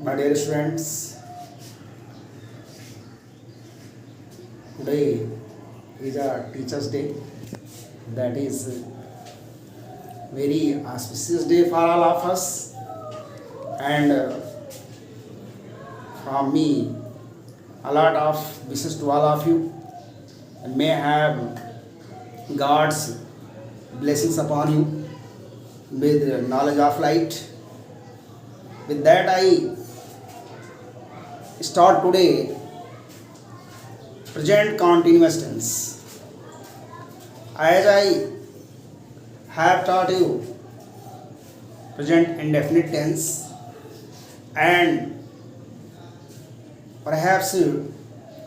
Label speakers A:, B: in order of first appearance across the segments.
A: My dear students, today is a Teachers' Day. That is very auspicious day for all of us, and from me, a lot of wishes to all of you, and may have God's blessings upon you with knowledge of light. With that, I start today present continuous tense. As I have taught you present indefinite tense, and perhaps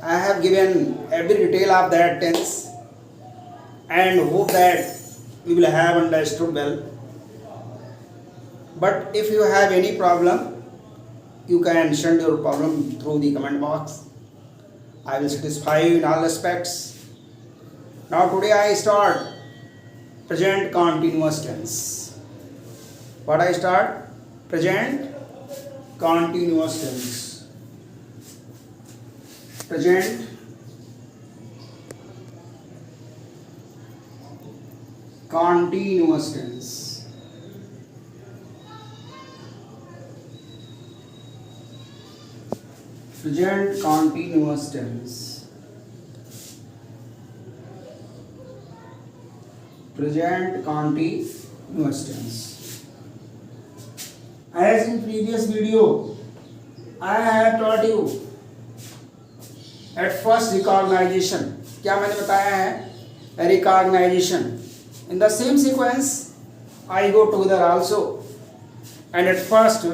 A: I have given every detail of that tense and hope that you will have understood well. But if you have any problem, you can send your problem through the comment box. I will satisfy you in all aspects. Now today I start present continuous tense. What I start? Present continuous tense. Present continuous tense. Present continuous tense. Present continuous tense. As in previous video, I have taught you at first recognition. क्या मैंने बताया है? Recognition. In the same sequence, I go together also. And at first,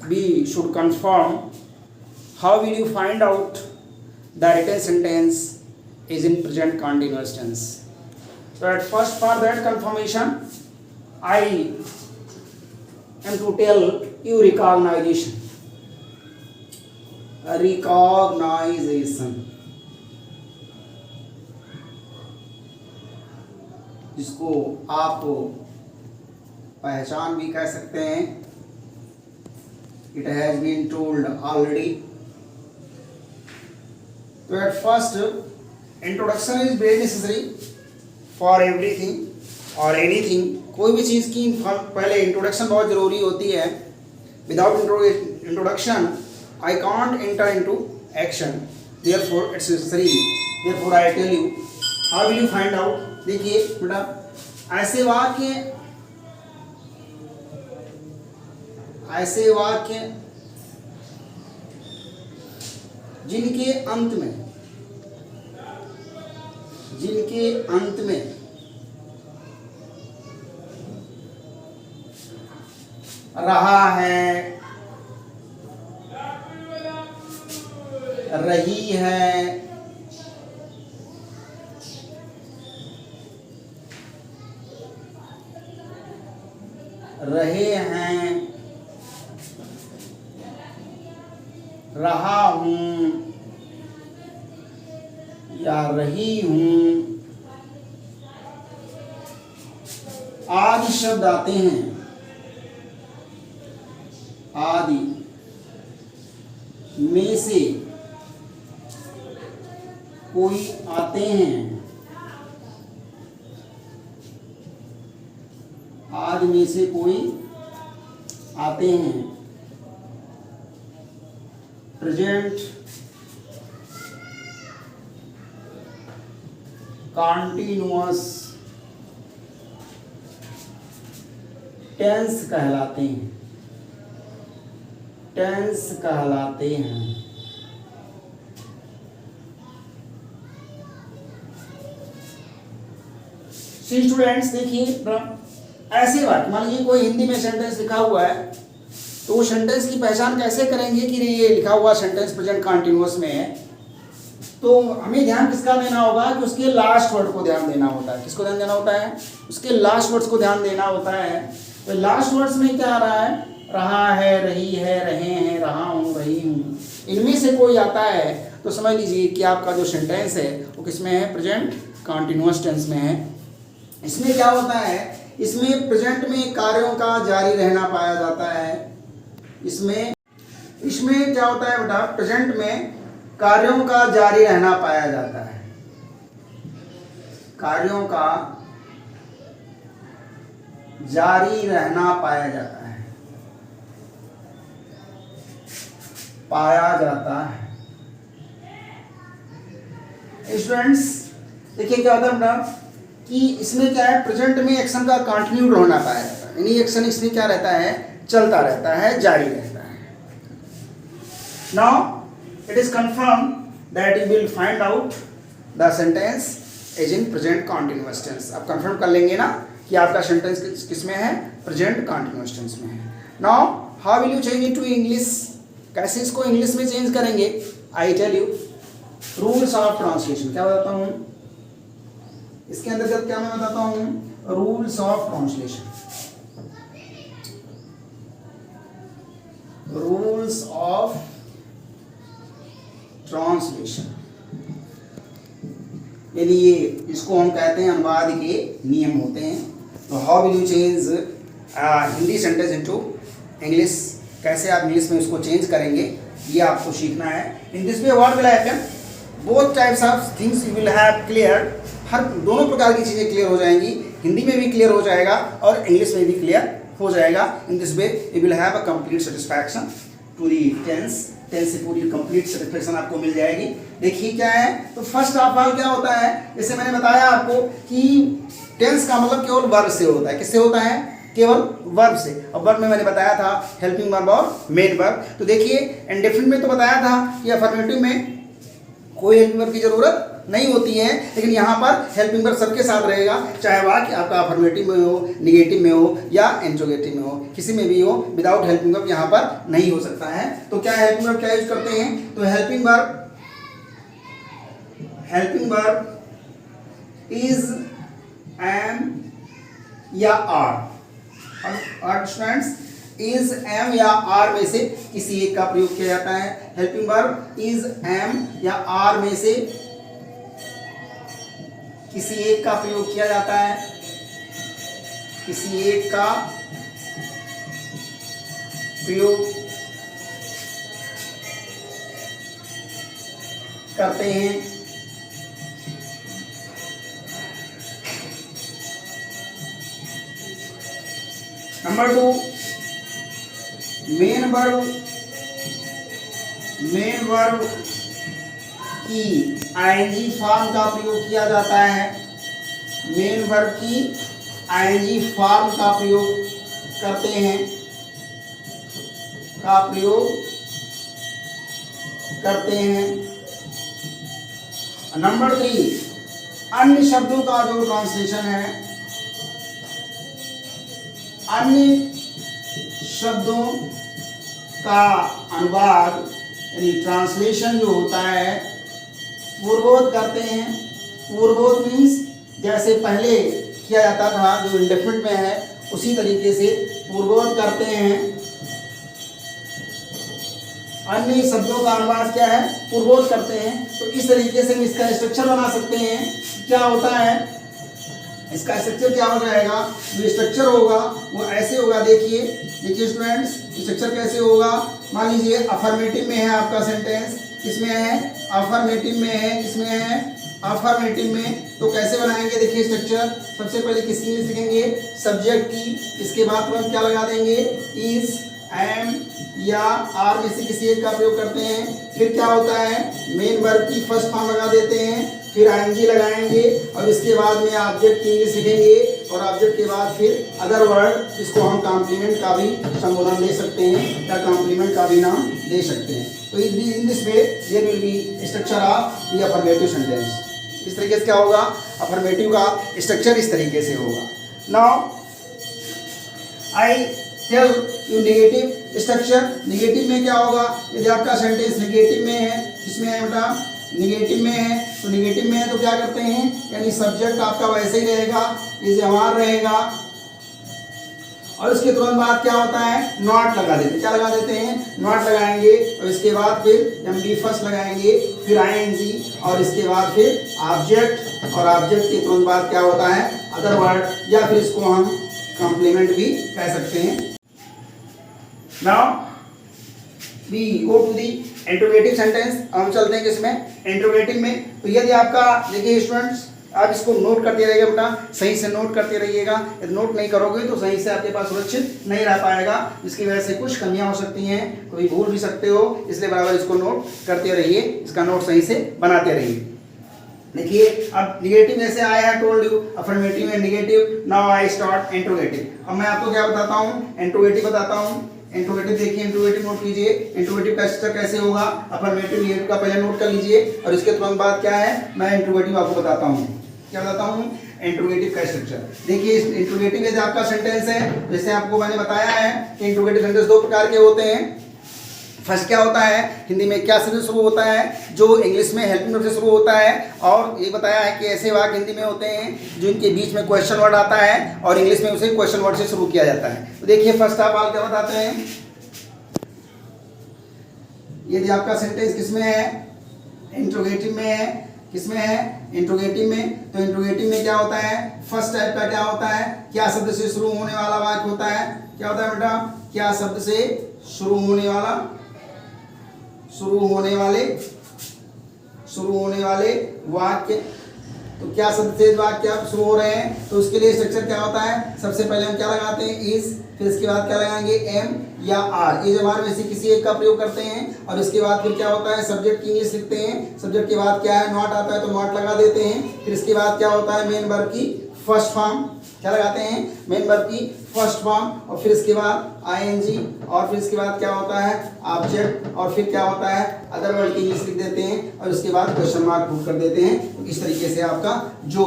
A: we should confirm. How will you find out the written sentence is in present continuous tense? So at first, for that confirmation, I am to tell you recognition. Recognition, जिसको आप पहचान भी कह सकते हैं. It has been told already. So at first, introduction is very necessary for everything or anything. कोई भी चीज़ की पहले इंट्रोडक्शन बहुत ज़रूरी होती है. Without introduction, I can't enter into action. Therefore, it's necessary. Therefore, I tell you, how will you find out? देखिए बेटा, ऐसे वाक्य जिनके अंत में रहा है, रही है, रहे हैं, रहा हूँ या रही हूँ आदि शब्द आते हैं. आदि में से कोई आते हैं. आदि में से कोई आते हैं. प्रेजेंट कॉन्टिन्यूअस टेंस कहलाते हैं. टेंस कहलाते हैं. स्टूडेंट्स देखिए, ऐसे बात मान लीजिए कोई हिंदी में सेंटेंस लिखा हुआ है, तो वो सेंटेंस की पहचान कैसे करेंगे कि ये लिखा हुआ सेंटेंस प्रेजेंट कंटिन्यूअस में है. तो हमें ध्यान किसका देना होगा कि उसके लास्ट वर्ड को ध्यान देना होता है. किसको ध्यान देना होता है? उसके लास्ट वर्ड्स को ध्यान देना होता है. तो लास्ट वर्ड्स में क्या आ रहा है? रहा है, रही है, रहे हैं, रहा हूँ, रही हूँ. इनमें से कोई आता है तो समझ लीजिए कि आपका जो सेंटेंस है वो किसमें है? प्रेजेंट कंटिन्यूअस टेंस में है. इसमें क्या होता है? इसमें प्रेजेंट में कार्यों का जारी रहना पाया जाता है. इसमें इसमें क्या होता है बेटा, प्रेजेंट में कार्यों का जारी रहना पाया जाता है, कार्यों का जारी रहना पाया जाता है, पाया जाता है। स्टूडेंट्स देखिए क्या होता है बेटा कि इसमें क्या है, प्रेजेंट में एक्शन का कंटिन्यूड होना पाया जाता है, यानी एक्शन इसमें क्या रहता है, चलता रहता है, जारी रहता है। Now it is confirm that you will find out the sentence is in present continuous tense. आप कंफर्म कर लेंगे ना कि आपका सेंटेंस किस में है, प्रेजेंट कंटिन्यूअस टेंस में है। Now how will you change it to English, कैसे इसको इंग्लिश में चेंज करेंगे, I tell you rules of translation. क्या बताता हूं इसके अंतर्गत, क्या मैं बताता हूं, rules of translation, rules of translation, यानी ये इसको हम कहते हैं अनुवाद के नियम होते हैं। तो how will you change Hindi sentence into English, कैसे आप इंग्लिश में उसको चेंज करेंगे, ये आपको सीखना है। In this way what will happen, both types of things you will have clear, हर दोनों प्रकार की चीज़ें क्लियर हो जाएंगी, हिंदी में भी क्लियर हो जाएगा और इंग्लिश में भी क्लियर हो जाएगा। In this way you will have a complete satisfaction to the tense, tense से पूरी कंप्लीट सेटिस्फैक्शन आपको मिल जाएगी। देखिए क्या है, तो फर्स्ट ऑफ ऑल क्या होता है, जैसे मैंने बताया आपको कि टेंस का मतलब केवल वर्ब से होता है, किससे होता है, केवल वर्ब से। और वर्ब में मैंने बताया था हेल्पिंग वर्ब और मेन वर्ब। तो देखिए इंडेफिनिट में तो बताया था कि अफर्मेटिव में कोई हेल्पिंग वर्ब की जरूरत नहीं होती है, लेकिन यहाँ पर हेल्पिंग वर्ब सबके साथ रहेगा, चाहे वाक्य आपका अफर्मेटिव में हो, निगेटिव में हो या इंट्रोगेटिव में हो, किसी में भी हो, विदाउट हेल्पिंग वर्ब यहाँ पर नहीं हो सकता है। तो क्या हेल्पिंग वर्ब क्या यूज करते हैं, तो हेल्पिंग वर्ब इज एम या आर, स्टूडेंट्स इज एम या आर में से किसी एक का प्रयोग किया जाता है। हेल्पिंग वर्ब इज एम या आर में से किसी एक का प्रयोग किया जाता है, किसी एक का प्रयोग करते हैं। नंबर 2, मेन वर्ब की आईएनजी फॉर्म का प्रयोग किया जाता है, मेन वर्ब की आईएनजी फॉर्म का प्रयोग करते हैं, नंबर 3, अन्य शब्दों का जो ट्रांसलेशन है, अन्य शब्दों का अनुवाद यानी ट्रांसलेशन जो होता है पूर्वोक्त करते हैं। पूर्वोक्त मीन्स जैसे पहले किया जाता था जो इंडेफिनिट में है उसी तरीके से पूर्वोक्त करते हैं। अन्य शब्दों का अनुवाद क्या है, पूर्वोक्त करते हैं। तो इस तरीके से हम इसका स्ट्रक्चर बना सकते हैं। क्या होता है इसका स्ट्रक्चर, क्या हो जाएगा, जो स्ट्रक्चर होगा वो ऐसे होगा। देखिए स्टूडेंट्स, स्ट्रक्चर कैसे होगा, मान लीजिए अफर्मेटिव में है आपका सेंटेंस, किसमें है, अफर्मेटिव में है, किसमें है, अफर्मेटिव में। तो कैसे बनाएंगे, देखिए स्ट्रक्चर, सबसे पहले किसकी इंग्लिश लिखेंगे, सब्जेक्ट की, इसके बाद तुरंत क्या लगा देंगे, इज, एम या आर में से किसी एक का प्रयोग करते हैं। फिर क्या होता है, मेन वर्ब की फर्स्ट फॉर्म लगा देते हैं, फिर आईएनजी लगाएंगे और इसके बाद में ऑब्जेक्ट की इंग्लिश लिखेंगे और ऑब्जेक्ट के बाद फिर अदर वर्ड, इसको हम कॉम्प्लीमेंट का भी संबोधन दे सकते हैं या कॉम्प्लीमेंट का भी नाम दे सकते हैं। तो in this way there will be structure of the affirmative sentence. इस तरीके से क्या होगा, अफर्मेटिव का स्ट्रक्चर इस तरीके से होगा। Now I tell you negative structure. Negative में क्या होगा, यदि आपका सेंटेंस नेगेटिव में है, किसमें है बेटा, नेगेटिव में है, तो नेगेटिव में है तो क्या करते हैं, यानी सब्जेक्ट आपका वैसे ही रहेगा, इज एम रहेगा और इसके तुरंत बाद क्या होता है, नॉट लगा देते हैं। क्या लगा देते हैं, नॉट लगाएंगे और इसके बाद फिर एम बी फर्स्ट लगाएंगे, फिर आईएनजी और इसके बाद फिर ऑब्जेक्ट, और ऑब्जेक्ट के तुरंत बाद क्या होता है, अदर वर्ड, या फिर इसको हम कॉम्प्लीमेंट भी कह सकते हैं। Now be go to the interrogative sentence. हम चलते हैं किसमें, इंट्रोगेटिव में। तो यदि आपका देखिए स्टूडेंट्स, आप इसको नोट करते रहिएगा बेटा, सही से नोट करते रहिएगा। यदि नोट नहीं करोगे तो सही से आपके पास सुरक्षित नहीं रह पाएगा, जिसकी वजह से कुछ कमियां हो सकती हैं, कभी भूल भी सकते हो, इसलिए बराबर इसको नोट करते रहिए, इसका नोट सही से बनाते रहिए। देखिए अब निगेटिव जैसे आया है, told you affirmative and negative, now I start interrogative. अब मैं आपको क्या बताता हूँ, इंट्रोगेटिव बताता हूँ। इंट्रोगेटिव देखिए, इंट्रोगेटिव नोट कीजिए, इंट्रोगेटिव का स्ट्रक्चर कैसे होगा, अफर्मेटिव निगेटिव का पहले नोट कर लीजिए और इसके तुरंत बाद क्या है मैं इंट्रोगेटिव आपको बताता हूँ। क्या बताता हूँ, इंट्रोगेटिव का स्ट्रक्चर। देखिए इंट्रोगेटिव जैसे आपका सेंटेंस है, जैसे आपको मैंने बताया है कि इंट्रोगेटिव सेंटेंस दो प्रकार के होते हैं। फर्स्ट क्या होता है, हिंदी में क्या से शुरू होता है, जो इंग्लिश में हेल्पिंग वर्ब से शुरू होता है, और ये बताया है कि ऐसे वाक्य हिंदी में होते हैं जो इनके बीच में क्वेश्चन वर्ड आता है और इंग्लिश में उसे क्वेश्चन वर्ड से शुरू किया जाता है। तो देखिए फर्स्ट ऑफ ऑल क्या बताते हैं, यदि आपका सेंटेंस किसमें है, इंट्रोगेटिव में है, किसमें है, इंट्रोगेटिव में। तो इंट्रोगेटिव में क्या होता है, फर्स्ट टाइप का क्या होता है, क्या शब्द से शुरू होने वाला वाक्य होता है। क्या होता है बेटा, क्या शब्द से शुरू होने वाले वाक्य। तो क्या शब्द से वाक्य आप शुरू हो रहे हैं, तो उसके लिए स्ट्रक्चर क्या होता है, सबसे पहले हम क्या लगाते हैं, इज, फिर इसके बाद क्या लगाएंगे, एम या आर। ये जब आर में से किसी एक का प्रयोग करते हैं और इसके बाद फिर क्या होता है, सब्जेक्ट की इंग्लिश लिखते हैं। सब्जेक्ट के बाद क्या है, नॉट आता है तो नॉट लगा देते हैं। फिर इसके बाद क्या होता है, मेन वर्ब की फर्स्ट फॉर्म क्या लगाते हैं, मेन वर्ब की फर्स्ट फॉर्म, और फिर इसके बाद आईएनजी, और फिर इसके बाद क्या होता है, ऑब्जेक्ट, और फिर क्या होता है, अदर वर्ड की इंग्लिश लिख देते हैं और उसके बाद क्वेश्चन मार्क पुट कर देते हैं। तो इस तरीके से आपका जो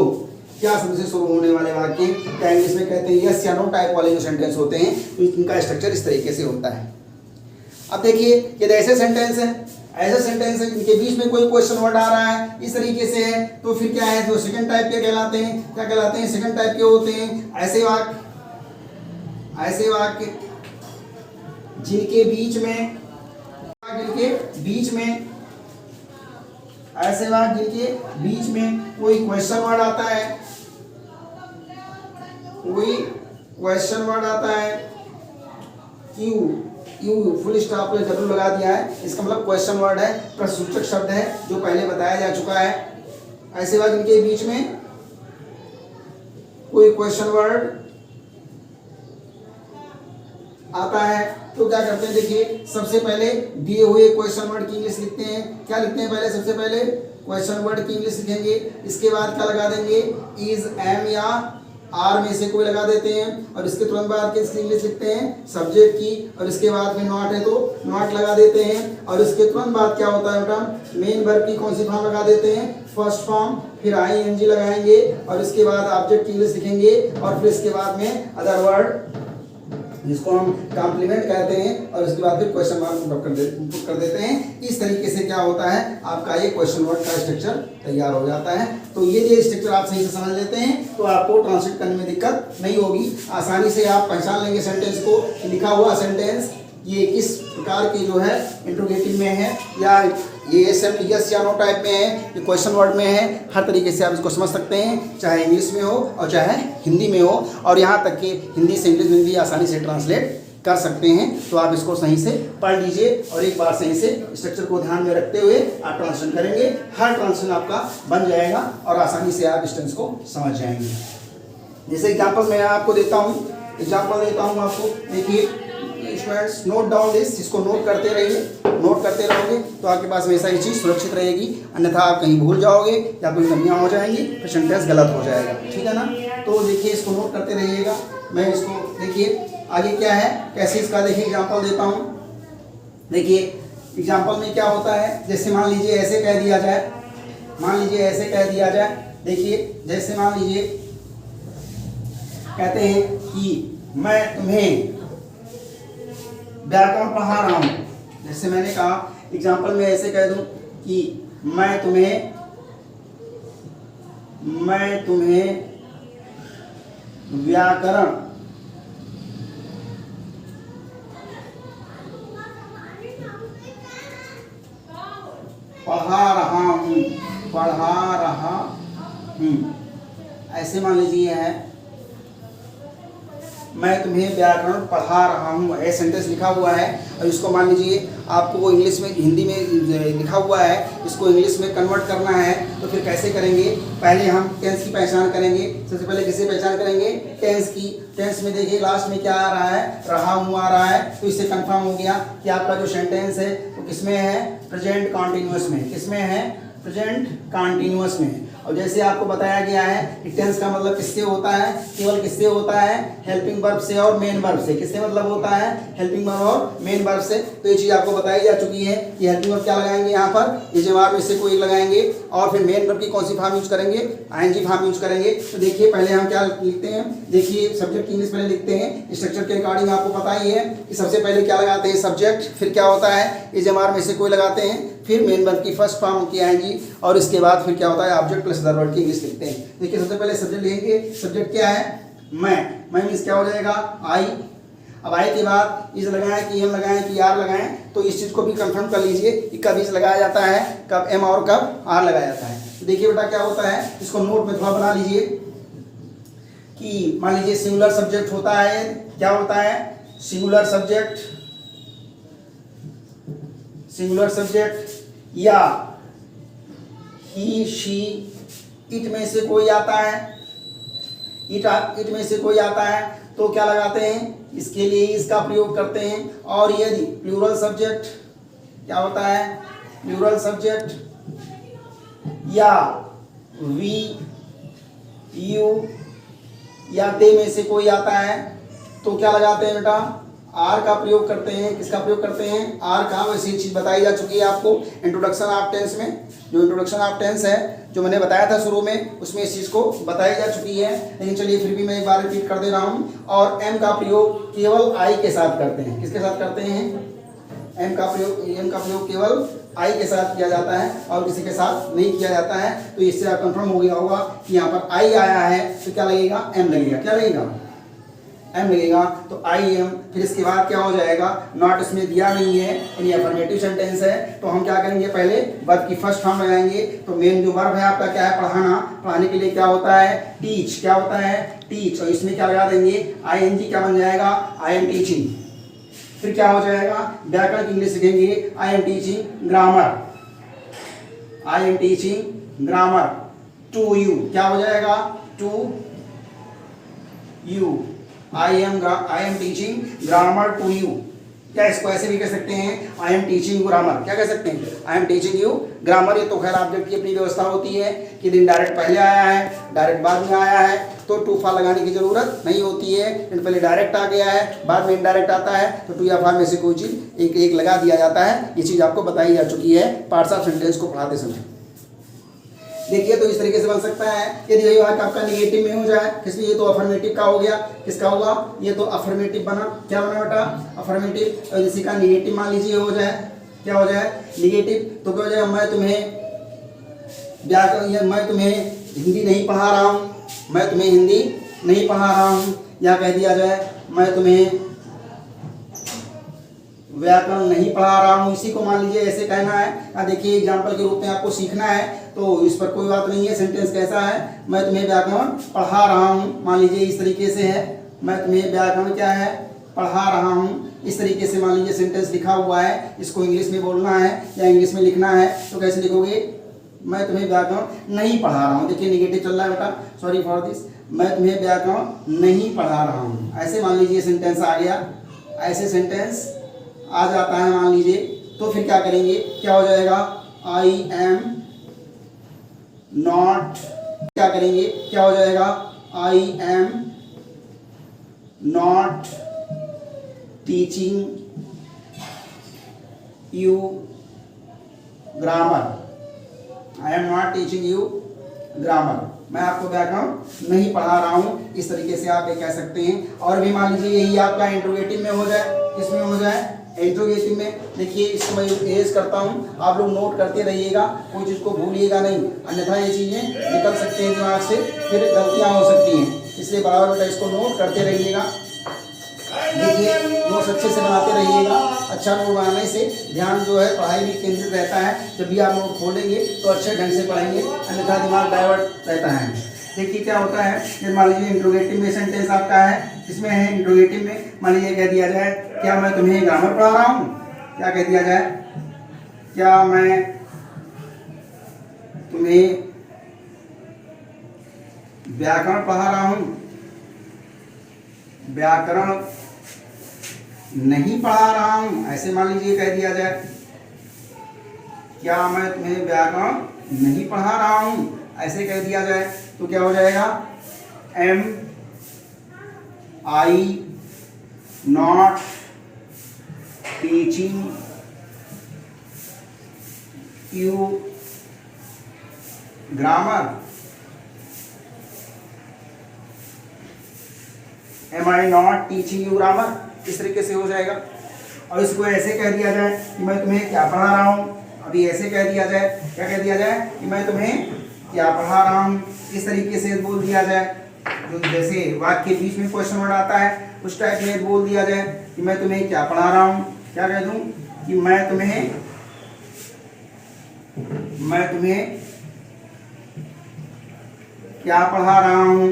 A: क्या शब्द से शुरू होने वाले वाक्य क्या इंग्लिश में कहते हैं यस या नो टाइप वाले जो सेंटेंस होते हैं, तो इनका स्ट्रक्चर इस तरीके से होता है। अब देखिए यदि ऐसे सेंटेंस है, ऐसा सेंटेंस है इनके बीच में कोई क्वेश्चन वर्ड आ रहा है, इस तरीके से है, तो फिर क्या है, जो सेकंड टाइप के कहलाते हैं, क्या कहलाते हैं, सेकंड टाइप के होते हैं। ऐसे वाक्य जिनके बीच में ऐसे वाक्य जिनके बीच में कोई क्वेश्चन वर्ड आता है, यू फुल स्टॉप पे जरूर लगा दिया है, इसका मतलब क्वेश्चन वर्ड है, प्रश्नसूचक शब्द है जो पहले बताया जा चुका है। ऐसे वाक्य इनके बीच में कोई क्वेश्चन वर्ड आता है तो क्या करते हैं, देखिए सबसे पहले दिए हुए क्वेश्चन वर्ड की इंग्लिश लिखते हैं। क्या लिखते हैं, पहले सबसे पहले क्वेश्चन वर्ड की इंग्लिश लिखेंगे, इसके बाद क्या लगा देंगे, इज, एम या आर में से कोई लगा देते हैं, और इसके तुरंत बाद किसकी इंग्लिश लिखते हैं, सब्जेक्ट की, और इसके बाद में नॉट है तो नॉट लगा देते हैं, और इसके तुरंत बाद क्या होता है बेटा, मेन वर्ब की कौन सी फॉर्म लगा देते हैं, फर्स्ट फॉर्म, फिर आईएनजी लगाएंगे, और इसके बाद ऑब्जेक्ट की इंग्लिश लिखेंगे, और फिर इसके बाद में अदर वर्ड जिसको हम कॉम्प्लीमेंट कहते हैं, और उसके बाद फिर क्वेश्चन मार्क पुट कर देते हैं। इस तरीके से क्या होता है, आपका ये क्वेश्चन वर्ड का स्ट्रक्चर तैयार हो जाता है। तो ये स्ट्रक्चर आप सही से समझ लेते हैं तो आपको ट्रांसलेट करने में दिक्कत नहीं होगी, आसानी से आप पहचान लेंगे सेंटेंस को, लिखा हुआ सेंटेंस ये किस प्रकार की जो है इंट्रोगेटिव में है, या ये यस या नो टाइप में है, ये क्वेश्चन वर्ड में है। हर तरीके से आप इसको समझ सकते हैं, चाहे इंग्लिश में हो और चाहे हिंदी में हो, और यहाँ तक कि हिंदी से इंग्लिश में भी आसानी से ट्रांसलेट कर सकते हैं। तो आप इसको सही से पढ़ लीजिए और एक बार सही से स्ट्रक्चर को ध्यान में रखते हुए आप ट्रांसलेशन करेंगे, हर ट्रांसलेशन आपका बन जाएगा और आसानी से आप स्टेंस को समझ जाएंगे। जैसे एग्जाम्पल मैं आपको देता हूँ, आपको देखिए स्टूडेंट्स, नोट डाउन दिस, इसको नोट करते रहिए, नोट करते रहोगे तो आपके पास हमेशा ये चीज़ सुरक्षित रहेगी, अन्यथा आप कहीं भूल जाओगे या कोई कमियां हो जाएंगी, फिर सेंटेंस गलत हो जाएगा, ठीक है ना। तो देखिए इसको नोट करते रहिएगा। मैं इसको देखिए आगे क्या है, कैसे इसका देखिए एग्जाम्पल देता हूँ। देखिए एग्जाम्पल में क्या होता है, जैसे मान लीजिए ऐसे कह दिया जाए, देखिए जैसे मान लीजिए कहते हैं कि मैं तुम्हें व्याकरण पढ़ा रहा हूँ। जैसे मैंने कहा एग्जाम्पल में ऐसे कह दूं कि मैं तुम्हें व्याकरण पढ़ा रहा हूँ, ऐसे मान लीजिए है मैं तुम्हें व्याकरण पढ़ा रहा हूँ, ये सेंटेंस लिखा हुआ है। और इसको मान लीजिए आपको वो इंग्लिश में, हिंदी में लिखा हुआ है, इसको इंग्लिश में कन्वर्ट करना है। तो फिर कैसे करेंगे? पहले हम टेंस की पहचान करेंगे। सबसे पहले किससे पहचान करेंगे? टेंस की। टेंस में देखिए लास्ट में क्या आ रहा है? रहा हूँ आ रहा है। तो इससे कंफर्म हो गया कि आपका जो सेंटेंस है वो किसमें है? प्रेजेंट कॉन्टिन्यूअस में। किसमें है? प्रेजेंट कॉन्टिन्यूअस में। और जैसे आपको बताया गया है कि टेंस का मतलब किससे होता है? केवल किससे होता है? हेल्पिंग वर्ब से और मेन वर्ब से। किससे मतलब होता है? हेल्पिंग वर्ब और मेन वर्ब से। तो ये चीज़ आपको बताई जा चुकी है कि हेल्पिंग वर्ब क्या लगाएंगे यहाँ पर? ये जवाब में से कोई लगाएंगे। और फिर मेन वर्ब की कौन सी फॉर्म यूज करेंगे? आईएनजी फॉर्म यूज करेंगे। तो देखिए पहले हम क्या लिखते हैं, देखिए सब्जेक्ट की इंग्लिश पहले लिखते हैं। स्ट्रक्चर के अकॉर्डिंग आपको पता ही है कि सबसे पहले क्या लगाते हैं? सब्जेक्ट। फिर क्या होता है? ये जवाब में से कोई लगाते हैं। फिर मेन वर्ब की फर्स्ट फॉर्म की आएंगी। और इसके बाद फिर क्या होता है? ऑब्जेक्ट प्लस अदर वर्ड की इंग्लिश लिखते हैं। देखिए सबसे पहले सब्जेक्ट लिखेंगे। सब्जेक्ट क्या है? मैं मीन्स क्या हो जाएगा? आई। अब आई के बाद इज लगाएं कि एम लगाएं कि आर लगाएं, तो इस चीज को भी कंफर्म कर लीजिए कि कब इज लगाया जाता है, कब एम और कब आर लगाया जाता है। तो देखिए बेटा क्या होता है, इसको नोट में थोड़ा बना लीजिए कि मान लीजिए सिंगुलर सब्जेक्ट होता है। क्या होता है? Singular subject. सिंगुलर सब्जेक्ट या ही, शी, इट में से कोई आता है। इट में से कोई आता है तो क्या लगाते हैं? इसके लिए इसका प्रयोग करते हैं। और यदि प्लूरल सब्जेक्ट, क्या होता है? प्लूरल सब्जेक्ट या वी, यू या दे में से कोई आता है तो क्या लगाते हैं बेटा? आर का प्रयोग करते हैं। किसका प्रयोग करते हैं? आर का। वैसी चीज बताई जा चुकी है आपको इंट्रोडक्शन ऑफ टेंस में। जो इंट्रोडक्शन ऑफ टेंस है जो मैंने बताया था शुरू में, उसमें इस चीज को बताई जा चुकी है। लेकिन चलिए फिर भी मैं एक बार रिपीट कर दे रहा हूँ। और एम का प्रयोग केवल आई के साथ करते हैं। किसके साथ करते हैं? एम का प्रयोग केवल आई के साथ किया जाता है और किसी के साथ नहीं किया जाता है। तो इससे आप कंफर्म हो गया होगा कि यहाँ पर आई आया है तो क्या लगेगा? एम लगेगा। क्या लगेगा? एम लगेगा। तो आई एम। फिर इसके बाद क्या हो जाएगा? नॉट इसमें दिया नहीं है, यानी अफर्मेटिव सेंटेंस है। तो हम क्या करेंगे? पहले वर्ब की फर्स्ट फॉर्म लगाएंगे। तो मेन जो वर्ब है आपका क्या है? पढ़ाना। पढ़ाने के लिए क्या होता है? टीच। क्या होता है? टीच। और इसमें क्या लगा देंगे? आईएनजी। क्या बन जाएगा? I am teaching. फिर क्या हो जाएगा? व्याकरण की इंग्लिश लिखेंगे। I am teaching grammar. I am teaching grammar to you. क्या हो जाएगा? To you. I am teaching grammar to you. क्या इसको ऐसे भी कह सकते हैं? I am teaching you grammar. क्या कह सकते हैं? I am teaching you grammar. ये तो खैर ऑब्जेक्ट की अपनी व्यवस्था होती है कि दिन डायरेक्ट पहले आया है, डायरेक्ट बाद में आया है, तो टू फा लगाने की जरूरत नहीं होती है। पहले डायरेक्ट आ गया है, बाद में इनडायरेक्ट आता है, तो टू या फा में से कोई चीज एक एक लगा दिया जाता है। ये चीज आपको बताई जा चुकी है पार्ट्स ऑफ सेंटेंस को पढ़ाते समय। देखिए तो इस तरीके से बन सकता है। यदि यही वाक्य आपका निगेटिव में हो जाए, इसलिए ये तो अफर्मेटिव का हो गया। किसका होगा? ये तो अफर्मेटिव बना। क्या बना बेटा? अफर्मेटिव। और इसी का निगेटिव मान लीजिए हो जाए। क्या हो जाए? निगेटिव। तो क्या हो जाएगा? मैं तुम्हें हिंदी नहीं पढ़ा रहा हूँ। मैं तुम्हें हिंदी नहीं पढ़ा रहा हूँ। या कह दिया जाए मैं तुम्हें व्याकरण नहीं पढ़ा रहा हूँ। इसी को मान लीजिए ऐसे कहना है। देखिए एग्जाम्पल के रूप में आपको सीखना है तो इस पर कोई बात नहीं है। सेंटेंस कैसा है? मैं तुम्हें व्याकरण पढ़ा रहा हूँ। मान लीजिए इस तरीके से है, मैं तुम्हें व्याकरण क्या है? पढ़ा रहा हूँ। इस तरीके से मान लीजिए सेंटेंस लिखा हुआ है। इसको इंग्लिश में बोलना है या इंग्लिश में लिखना है तो कैसे लिखोगे? मैं तुम्हें व्याकरण नहीं पढ़ा रहा हूँ। देखिए निगेटिव चल रहा है बेटा, सॉरी फॉर दिस। मैं तुम्हें व्याकरण नहीं पढ़ा रहा हूँ। ऐसे मान लीजिए सेंटेंस आ गया। ऐसे सेंटेंस आ जाता है मान लीजिए, तो फिर क्या करेंगे? क्या हो जाएगा? I am not. क्या करेंगे? क्या हो जाएगा? I am not teaching you grammar. I am not teaching you grammar. मैं आपको व्याकरण नहीं पढ़ा रहा हूँ। इस तरीके से आप ये कह सकते हैं। और भी मान लीजिए यही आपका इंट्रोगेटिव में हो जाए। किसमें हो जाए? इंट्रोगेटिव में। देखिए इसको मैं एज करता हूँ, आप लोग नोट करते रहिएगा, कोई चीज़ को भूलिएगा नहीं, अन्यथा ये चीज़ें निकल सकती हैं दिमाग से, फिर गलतियाँ हो सकती हैं। इसलिए बराबर बेटा इसको नोट करते रहिएगा। देखिए नोट्स अच्छे से बनाते रहिएगा। अच्छा नोट बनाने से ध्यान जो है पढ़ाई भी केंद्रित रहता है। जब भी आप नोट खोलेंगे तो अच्छे ढंग से पढ़ेंगे, अन्यथा दिमाग डाइवर्ट रहता है। देखिए क्या होता है, जब मान लीजिए इंट्रोगेटिव में सेंटेंस आपका है, इसमें है इंट्रोगेटिव में मान लीजिए कह दिया जाए क्या मैं तुम्हें ग्रामर पढ़ा रहा हूँ, क्या कह दिया जाए, क्या मैं तुम्हें व्याकरण पढ़ा रहा हूँ, व्याकरण नहीं पढ़ा रहा हूँ, ऐसे मान लीजिए कह दिया जाए क्या मैं तुम्हें व्याकरण नहीं पढ़ा रहा हूँ, ऐसे कह दिया जाए तो क्या हो जाएगा, am I not teaching you grammar, am I not teaching you grammar, इस तरीके से हो जाएगा। और इसको ऐसे कह दिया जाए कि मैं तुम्हें क्या पढ़ा रहा हूँ, अभी ऐसे कह दिया जाए, क्या कह दिया जाए कि मैं तुम्हें क्या पढ़ा रहा हूँ, इस तरीके से बोल दिया जाए। जो जैसे वाक्य के बीच में क्वेश्चन वर्ड आता है उस टाइप में बोल दिया जाए कि मैं तुम्हें क्या पढ़ा रहा हूँ, क्या कह दूँ कि मैं तुम्हें क्या पढ़ा रहा हूँ,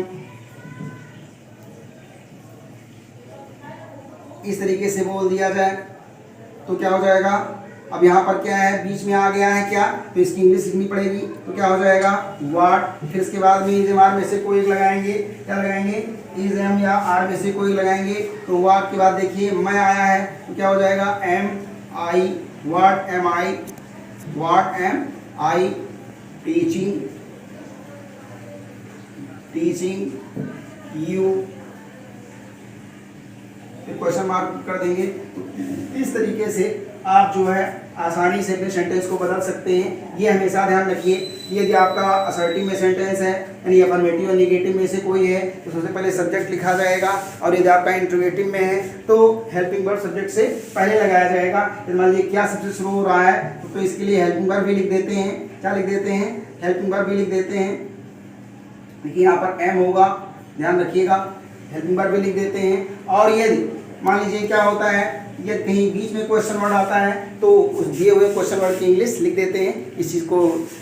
A: इस तरीके से बोल दिया जाए तो क्या हो जाएगा। अब यहाँ पर क्या है, बीच में आ गया है क्या, तो इसकी इंग्लिश लिखनी पड़ेगी, तो क्या हो जाएगा व्हाट, फिर इसके बाद में इज एम आर में से कोई एक लगाएंगे, क्या लगाएंगे, इज एम या आर में से कोई लगाएंगे, तो व्हाट के बाद देखिए मैं आया है तो क्या हो जाएगा am I, what am I teaching you, फिर क्वेश्चन मार्क कर देंगे। इस तरीके से आप जो है आसानी से अपने सेंटेंस को बदल सकते हैं। ये हमेशा ध्यान रखिए, यदि आपका असर्टिव में सेंटेंस है यानी अफर्मेटिव और नेगेटिव में से कोई है तो सबसे पहले सब्जेक्ट लिखा जाएगा, और यदि आपका इंट्रोगेटिव में है तो हेल्पिंग वर्ब सब्जेक्ट से पहले लगाया जाएगा। मान लीजिए क्या सबसे शुरू हो रहा है तो इसके लिए हेल्पिंग वर्ब भी लिख देते हैं, क्या लिख देते हैं, हेल्पिंग वर्ब भी लिख देते हैं। देखिए यहाँ पर एम होगा, ध्यान रखिएगा, हेल्पिंग वर्ब भी लिख देते हैं। और यदि मान लीजिए क्या होता है, यदि कहीं बीच में क्वेश्चन वर्ड आता है तो उस दिए हुए क्वेश्चन वर्ड की इंग्लिश लिख देते हैं। इस चीज़ को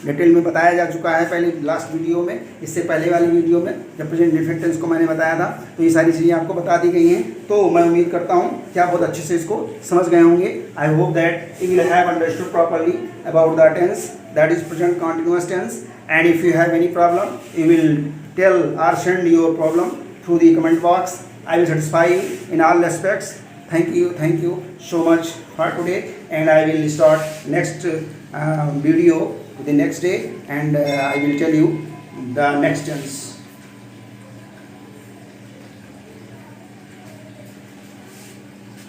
A: डिटेल में बताया जा चुका है पहले लास्ट वीडियो में, इससे पहले वाली वीडियो में जब प्रेजेंट परफेक्ट टेंस को मैंने बताया था, तो ये सारी चीज़ें आपको बता दी गई हैं। तो मैं उम्मीद करता हूँ कि आप बहुत अच्छे से इसको समझ गए होंगे। I hope that you will have understood properly about the tense that is present continuous tense, and if you have any problem you will tell or send your problem through the comment box. I will satisfy you in all aspects. Thank you so much for today, and I will start next video the next day, and I will tell you the next tense.